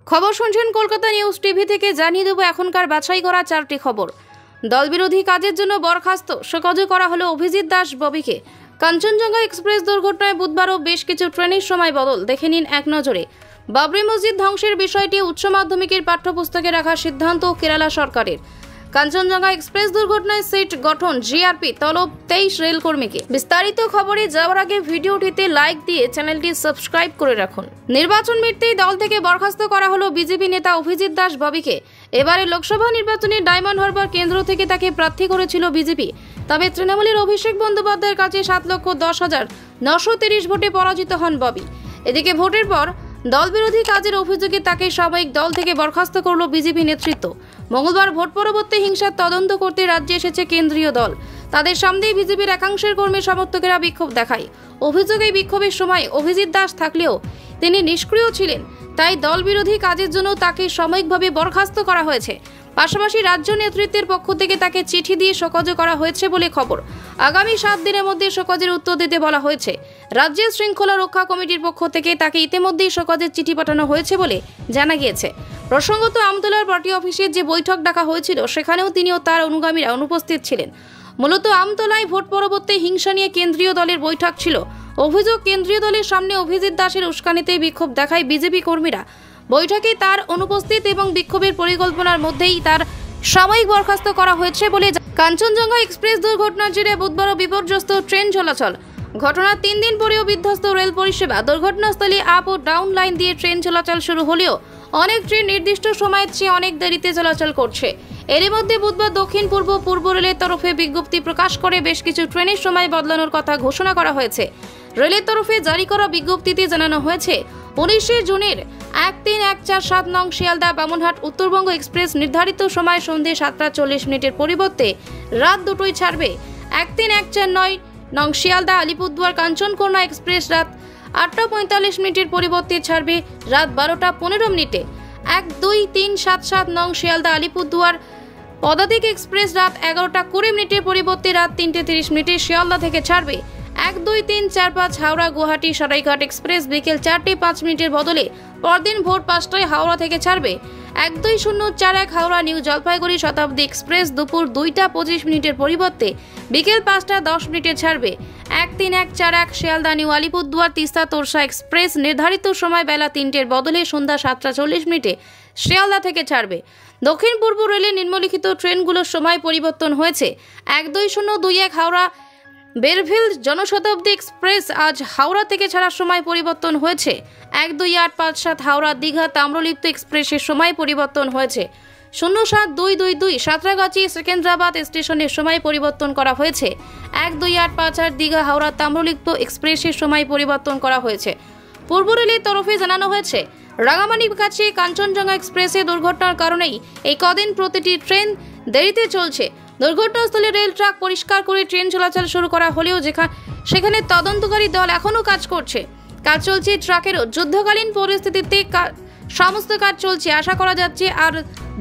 খবর শুনছেন Kolkata news TV থেকে। জানিয়ে দেব এখনকার বাছাই করা 4টি খবর। দলবিরোধী কাজের জন্য বরখাস্ত শোকজ করা হলো অভিজিৎ দাস ববিকে। কাঞ্চনজঙ্ঘা এক্সপ্রেস দুর্ঘটনায় বুধবারও বেশ কিছু ট্রেনের সময় বদল, দেখে নিন এক নজরে। বাবরি মসজিদ ধ্বংসের বিষয়টি উচ্চ মাধ্যমিকের পাঠ্যপুস্তকে রাখার সিদ্ধান্ত কেরালা সরকারের। কাঞ্চনজঙ্ঘা এক্সপ্রেস দুর্ঘটনায় সিট গঠন, জিআরপি তলব 23 রেল কর্মীকে। বিস্তারিত খবরে যাওয়ার আগে ভিডিওটিতে লাইক দিয়ে চ্যানেলটি সাবস্ক্রাইব করে রাখুন। নির্বাচন মিটতেই দল থেকে বরখাস্ত করা হলো বিজেপি নেতা অভিজিৎ দাস ববিকে। এবারে লোকসভা নির্বাচনে ডায়মন্ড হারবার কেন্দ্র থেকে তাকে প্রার্থী করেছিল বিজেপি। তবে তৃণমূলের অভিষেক বন্দ্যোপাধ্যায়ের কাছে 7,10,930 ভোটে পরাজিত হন ববি। এদিকে ভোটের পর দলবিরোধী কাজের অভিযোগে তাকে সাময়িক দল থেকে বরখাস্ত করল বিজেপি নেতৃত্ব। মঙ্গলবার ভোট পরবর্তী হিংসার তদন্ত করতে রাজ্যে এসেছে কেন্দ্রীয় দল। তাদের সামনেই বিজেপির একাংশের কর্মী সমর্থকেরা বিক্ষোভ দেখায়। অভিযোগ, এই বিক্ষোভের সময় অভিজিৎ দাস থাকলেও তিনি নিষ্ক্রিয় ছিলেন, তাই দলবিরোধী কাজের জন্য তাকে সাময়িকভাবে বরখাস্ত করা হয়েছে। পাশাপাশি রাজ্য নেতৃত্বের পক্ষ থেকে তাকে চিঠি দিয়ে শোকজ করা হয়েছে বলে খবর। আগামী 7 দিনের মধ্যে শোকজের উত্তর দিতে বলা হয়েছে। রাজ্যের শৃঙ্খলা রক্ষা কমিটির পক্ষ থেকে তাকে ইতিমধ্যেই শোকজের চিঠি পাঠানো হয়েছে বলে জানা গিয়েছে। প্রসঙ্গত, আমতলার পার্টি অফিসের যে বৈঠক ডাকা হয়েছিল সেখানেও তিনি ও তার অনুগামীরা অনুপস্থিত ছিলেন। মূলত আমতলায় ভোট পরবর্তী হিংসা নিয়ে কেন্দ্রীয় দলের বৈঠক ছিল। অভিযোগ, কেন্দ্রীয় দলের সামনে অভিজিৎ দাসের উস্কানিতে বিক্ষোভ দেখায় বিজেপি কর্মীরা। বৈঠকে তার অনুপস্থিত এবং বিক্ষোভের পরিকল্পনার মধ্যেই তার সাময়িক বরখাস্ত করা হয়েছে বলে। কাঞ্চনজঙ্ঘা এক্সপ্রেস দুর্ঘটনার জেরে বুধবারও বিপর্যস্ত ট্রেন চলাচল। ঘটনার 3 দিন পরেও বিধ্বস্ত রেল পরিষেবা। দুর্ঘটনাস্থলে আপ ও ডাউন লাইন দিয়ে ট্রেন চলাচল শুরু হলেও অনেক ট্রেন নির্দিষ্ট সময়ের চেয়ে অনেক দেরিতে চলাচল করছে। এরই মধ্যে বুধবার দক্ষিণ পূর্ব রেলের তরফে বিজ্ঞপ্তি প্রকাশ করে বেশ কিছু ট্রেনের সময় বদলানোর কথা ঘোষণা করা হয়েছে। রেলের তরফে জারি করা বিজ্ঞপ্তিতে জানানো হয়েছে 19 জুনের 13147 নং শিয়ালদা বামুনহাট উত্তরবঙ্গ এক্সপ্রেস নির্ধারিত সময় সন্ধ্যে 7:40 পরিবর্তে রাত 2টোয় ছাড়বে। 13149 নং শিয়ালদা আলিপুরদুয়ার কাঞ্চনকন্যা এক্সপ্রেস রাত 8:45 পরিবর্তে ছাড়বে রাত 12:15। 12377 নং শিয়ালদা আলিপুরদুয়ার পদাতিক এক্সপ্রেস রাত 11:20 পরিবর্তে রাত 3:30 শিয়ালদা থেকে ছাড়বে। 12345 হাওড়া গুয়াহাটি সরাইঘাট এক্সপ্রেস বিকেল 4:05 বদলে পরদিন ভোর 5টায় হাওড়া থেকে ছাড়বে। 12041 হাওড়া নিউ জলপাইগুড়ি শতাব্দী এক্সপ্রেস দুপুর 2:25 পরিবর্তে বিকেল 5:10 ছাড়বে। 13141 শিয়ালদা নিউ আলিপুরদুয়ার তিস্তা তোরসা এক্সপ্রেস নির্ধারিত সময় বেলা 3টের বদলে সন্ধ্যা 7:40 শিয়ালদা থেকে ছাড়বে। দক্ষিণ পূর্ব রেলে নিম্নলিখিত ট্রেনগুলোর সময় পরিবর্তন হয়েছে। 12021 হাওড়া বেরভিল জনশতাব্দী এক্সপ্রেস আজ হাওড়া থেকে ছাড়ার সময় পরিবর্তন হয়েছে। 12857 হাওড়া দীঘা তাম্রলিপ্ত এক্সপ্রেসের সময় পরিবর্তন হয়েছে। 07222 সাঁতরাগাছি সেকেন্দ্রাবাদ স্টেশনের সময় পরিবর্তন করা হয়েছে। 12858 দীঘা হাওড়া তাম্রলিপ্ত এক্সপ্রেসের সময় পরিবর্তন করা হয়েছে। পূর্ব রেলের তরফে জানানো হয়েছে, রাঙামাটির কাছে কাঞ্চনজঙ্ঘা এক্সপ্রেসে দুর্ঘটনার কারণেই এই কদিন প্রতিটি ট্রেন দেরিতে চলছে। দুর্ঘটনাস্থলে রেল ট্র্যাক পরিষ্কার করে ট্রেন চলাচল শুরু করা হলেও সেখানে তদন্তকারী দল এখনও কাজ চলছে। ট্রাকেরও যুদ্ধকালীন পরিস্থিতিতে সমস্ত কাজ চলছে। আশা করা যাচ্ছে আর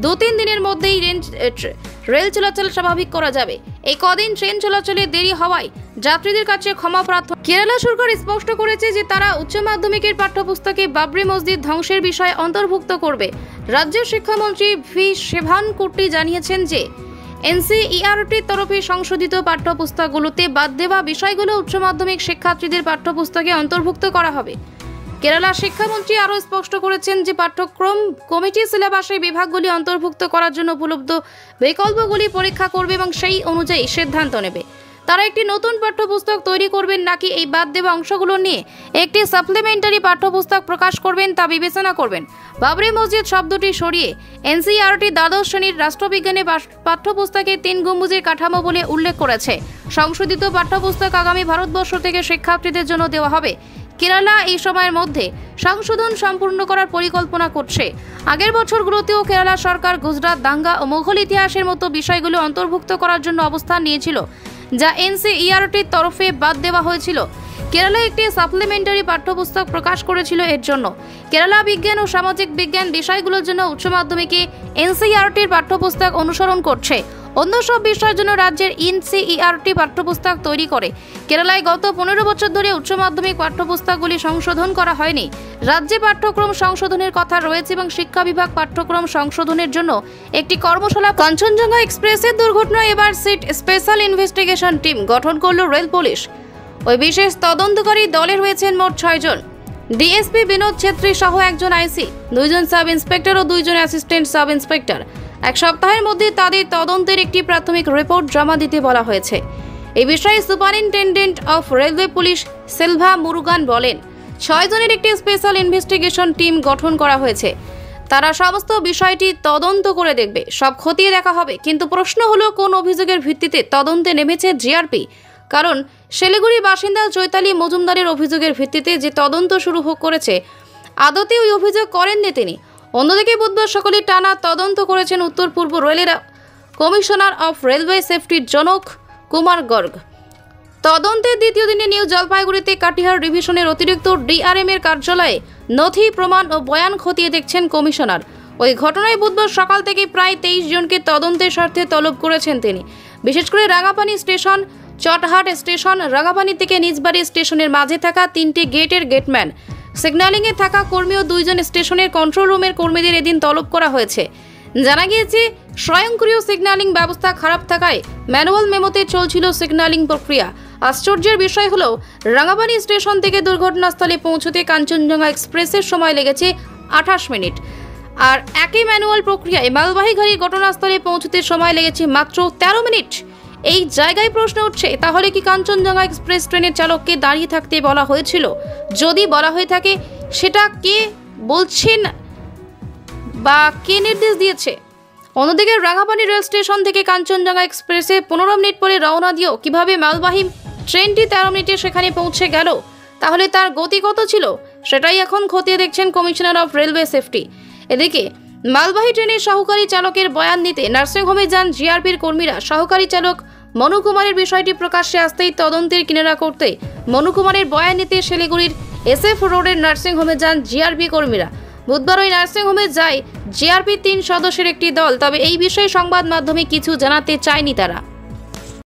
2-3 দিনের মধ্যেই রেল চলাচল স্বাভাবিক করা যাবে। এই কদিন ট্রেন চলাচলে দেরি হওয়ায় যাত্রীদের কাছে ক্ষমা প্রার্থনা। কেরালা সরকার স্পষ্ট করেছে যে তারা উচ্চ মাধ্যমিকের পাঠ্যপুস্তকে বাবরি মসজিদ ধ্বংসের বিষয় অন্তর্ভুক্ত করবে। রাজ্যের শিক্ষামন্ত্রী ভি শিভানকুট্টি জানিয়েছেন যে এনসিইআরটির তরফে সংশোধিত পাঠ্যপুস্তকগুলোতে বাদ দেওয়া বিষয়গুলো উচ্চ মাধ্যমিক শিক্ষার্থীদের পাঠ্যপুস্তকে অন্তর্ভুক্ত করা হবে। কেরালা শিক্ষামন্ত্রী আরও স্পষ্ট করেছেন যে পাঠ্যক্রম কমিটি সিলেবাসে বিভাগগুলি অন্তর্ভুক্ত করার জন্য উপলব্ধ বিকল্পগুলি পরীক্ষা করবে এবং সেই অনুযায়ী সিদ্ধান্ত নেবে। তারা একটি নতুন পাঠ্যপুস্তক তৈরি করবেন নাকি এই বাদ দেওয়া অংশগুলো নিয়ে একটি সাপ্লিমেন্টারি পাঠ্যপুস্তক প্রকাশ করবেন তা বিবেচনা করবেন। বাবরি মসজিদ শব্দটি সরিয়ে এনসিইআরটি দ্বাদশ শ্রেণীর রাষ্ট্রবিজ্ঞানের পাঠ্যপুস্তকে 3 গম্বুজের কাঠামো বলে উল্লেখ করেছে। সংশোধিত পাঠ্যপুস্তক আগামী ভারতবর্ষ থেকে শিক্ষার্থীদের জন্য দেওয়া হবে। কেরালা এই সময়ের মধ্যে সংশোধন সম্পূর্ণ করার পরিকল্পনা করছে। আগের বছরগুলোতেও কেরালা সরকার গুজরাট দাঙ্গা ও মুঘল ইতিহাসের মতো বিষয়গুলো অন্তর্ভুক্ত করার জন্য অবস্থান নিয়েছিল, যা এনসিইআরটির তরফে বাদ দেওয়া হয়েছিল। কেরালা একটি সাপ্লিমেন্টারি পাঠ্যপুস্তক প্রকাশ করেছিল এর জন্য। কেরালা বিজ্ঞান ও সামাজিক বিজ্ঞান বিষয়গুলোর জন্য উচ্চ মাধ্যমিকে এনসিইআরটির পাঠ্যপুস্তক অনুসরণ করছে। অন্য সব বিষয়ের জন্য রাজ্যের এনসিইআরটি পাঠ্যপুস্তক তৈরি করে। কেরালায় গত 15 বছর ধরে উচ্চ মাধ্যমিক পাঠ্যপুস্তকগুলি সংশোধন করা হয়নি। রাজ্যে পাঠ্যক্রম সংশোধনের কথা রয়েছে এবং শিক্ষা বিভাগ পাঠ্যক্রম সংশোধনের জন্য একটি কর্মশালা। কাঞ্চনজঙ্ঘা এক্সপ্রেসের দুর্ঘটনায় এবার সিট স্পেশাল ইনভেস্টিগেশন টিম গঠন করল রেল পুলিশ। ওই বিশেষ তদন্তকারী দলে রয়েছেন মোট 6 জন। ডিএসপি বিনোদ ছেত্রী সহ একজন আইসি, 2 জন সাব ইন্সপেক্টর ও 2 জন অ্যাসিস্ট্যান্ট সাব ইন্সপেক্টর। এক সপ্তাহের মধ্যে তাদের তদন্তের একটি প্রাথমিক রিপোর্ট জমা দিতে বলা হয়েছে। এই বিষয়ে superintendent of railway police selva Murugan বলেন, 6 জনের একটি স্পেশাল ইনভেস্টিগেশন টিম গঠন করা হয়েছে। তারা সমস্ত বিষয়টি তদন্ত করে দেখবে, সব খতিয়ে দেখা হবে। কিন্তু প্রশ্ন হলো, কোন অভিযোগের ভিত্তিতে তদন্তে নেমেছে জিআরপি? কারণ শিলিগুড়ি বাসিন্দা চৈতালি মজুমদারের অভিযোগের ভিত্তিতে যে তদন্ত শুরু করেছে, আদতে ওই অভিযোগ করেননি তিনি। অন্যদিকে বুধবার সকালে টানা তদন্ত করেছেন উত্তর পূর্ব রেলের কমিশনার অফ রেলওয়ে সেফটি জনক কুমার গর্গ। তদন্তের দ্বিতীয় দিনে নিউ জলপাইগুড়িতে কাটিহার ডিভিশনের অতিরিক্ত ডিআরএম এর কার্যালয়ে নথি, প্রমাণ ও বয়ান খতিয়ে দেখছেন কমিশনার। ওই ঘটনায় বুধবার সকাল থেকে প্রায় 23 জনকে তদন্তের স্বার্থে তলব করেছেন তিনি। বিশেষ করে রাঙাপানি স্টেশন, চটহাট স্টেশন, রাঙাপানি থেকে নিজবাড়ি স্টেশনের মাঝে থাকা 3টি গেটের গেটম্যান, সিগন্যালিংয়ে থাকা কর্মী ও 2 জন স্টেশনের কন্ট্রোল রুমের কর্মীদের এদিন তলব করা হয়েছে। জানা গিয়েছে, স্বয়ংক্রিয় সিগন্যালিং ব্যবস্থা খারাপ থাকায় ম্যানুয়াল মেমোতে চলছিল সিগন্যালিং প্রক্রিয়া। আশ্চর্যের বিষয় হলো, রাঙাপানি স্টেশন থেকে দুর্ঘটনাস্থলে পৌঁছতে কাঞ্চনজঙ্ঘা এক্সপ্রেসের সময় লেগেছে 28 মিনিট, আর একই ম্যানুয়াল প্রক্রিয়ায় মালবাহী গাড়ি ঘটনাস্থলে পৌঁছতে সময় লেগেছে মাত্র 13 মিনিট। এই জায়গায় প্রশ্ন উঠছে, তাহলে কি কাঞ্চনজঙ্ঘা এক্সপ্রেস ট্রেনের চালককে দাঁড়িয়ে থাকতে বলা হয়েছিল? যদি বলা হয়ে থাকে, সেটা কে বলছেন বা কে নির্দেশ দিয়েছে? অন্যদিকে রাঙাপানি রেল স্টেশন থেকে কাঞ্চনজঙ্ঘা এক্সপ্রেসে 15 মিনিট পরে রওনা দিয়েও কিভাবে মালবাহী ট্রেনটি 13 মিনিটে সেখানে পৌঁছে গেল? তাহলে তার গতি কত ছিল? সেটাই এখন খতিয়ে দেখছেন কমিশনার অফ রেলওয়ে সেফটি। এদিকে মালবাহী ট্রেনের সহকারী চালকের বয়ান নিতে নার্সিংহোমে যান জিআরপির কর্মীরা। সহকারী চালক মনু কুমারের বিষয়টি প্রকাশ্যে আসতেই তদন্তের কিনারা করতে মনু কুমারের বয়ান নিতে শিলিগুড়ির SF রোডের নার্সিংহোমে যান জিআরপি কর্মীরা। বুধবার ওই নার্সিংহোমে যায় জিআরপি 3 সদস্যের একটি দল। তবে এই বিষয়ে সংবাদ মাধ্যমে কিছু জানাতে চায়নি তারা।